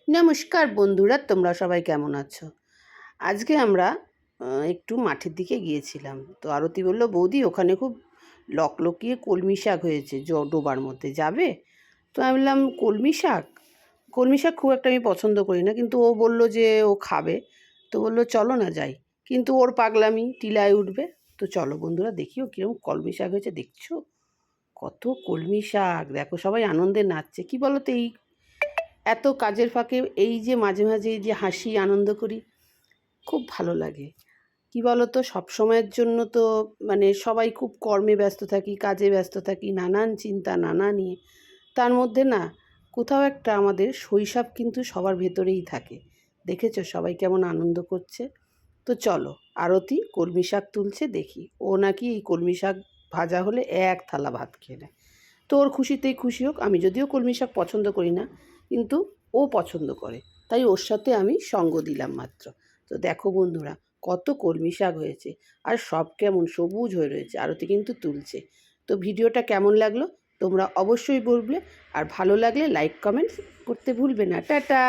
নমস্কার বন্ধুরা, তোমরা সবাই কেমন আছো? আজকে আমরা একটু মাঠের দিকে গিয়েছিলাম। তো আরতি বলল, বৌদি ওখানে খুব লকলকিয়ে কলমি শাক হয়েছে ডোবার মধ্যে, যাবে? তো আমি বললাম, কলমি শাক? কলমি শাক খুব একটা আমি পছন্দ করি না, কিন্তু ও বলল যে ও খাবে। তো বললো চলো না যাই, কিন্তু ওর পাগলামি টিলায় উঠবে। তো চলো বন্ধুরা, দেখিও কীরকম কলমি শাক হয়েছে। দেখছো কত কলমি শাক, দেখো সবাই আনন্দে নাচছে। কি বলো তো, এই এত কাজের ফাঁকে এই যে মাঝে মাঝে এই যে হাসি আনন্দ করি, খুব ভালো লাগে। কি বলো তো, সবসময়ের জন্য তো মানে সবাই খুব কর্মে ব্যস্ত থাকি, কাজে ব্যস্ত থাকি, নানান চিন্তা নানা নিয়ে। তার মধ্যে না, কোথাও একটা আমাদের শৈশব কিন্তু সবার ভেতরেই থাকে। দেখেছো সবাই কেমন আনন্দ করছে। তো চলো, আরতি কলমি শাক তুলছে, দেখি। ও নাকি এই কলমি শাক ভাজা হলে এক থালা ভাত খেয়ে নেয়। তো ওর খুশিতেই খুশি হোক। আমি যদিও কলমি শাক পছন্দ করি না, কিন্তু ও পছন্দ করে, তাই ওর সাথে আমি সঙ্গ দিলাম মাত্র। তো দেখো বন্ধুরা, কত কলমি শাক হয়েছে, আর সব কেমন সবুজ হয়ে রয়েছে। আরতি কিন্তু তুলছে। তো ভিডিওটা কেমন লাগলো তোমরা অবশ্যই বলবে, আর ভালো লাগলে লাইক কমেন্ট করতে ভুলবে না। টাটা।